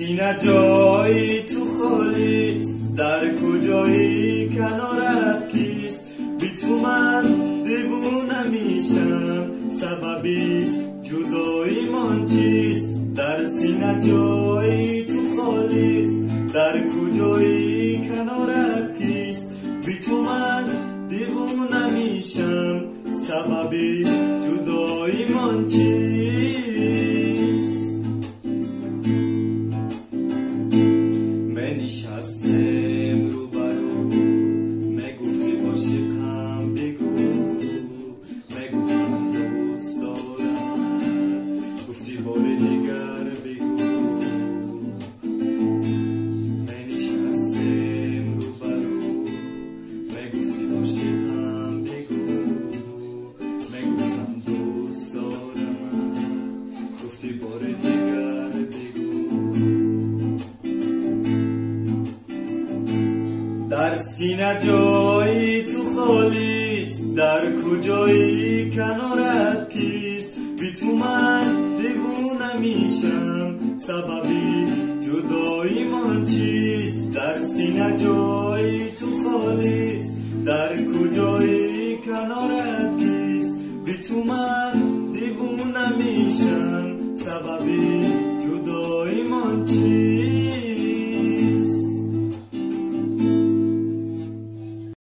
سینه جایی تو خالیست، در کجایی کنارت کیست؟ بی تو من دیوونه میشم، سببی جدایی من چیست؟ در سینه جایی تو خالیست، در کجایی کنارت کیست؟ بی تو من دیوونه میشم، سببی جدایی من چیست؟ نشستم رو برو، میگفتی عاشقم بگو، میگفتم دوست دارم، گفتی بار دیگر بگو. نشستم رو برو، میگفتی عاشقم بگو، میگفتم دوست دارم، گفتی بار دیگر بگو. در سینه جایی تو خالیست، در کجایی کنارت کیست؟ بی تو من دیوونه میشم، سببی جدایی من چیست؟ در سینه جایی تو خالیست، در کجایی کنارت کیست؟ بی تو من دیوونه میشم، سببی جدایی من چیست؟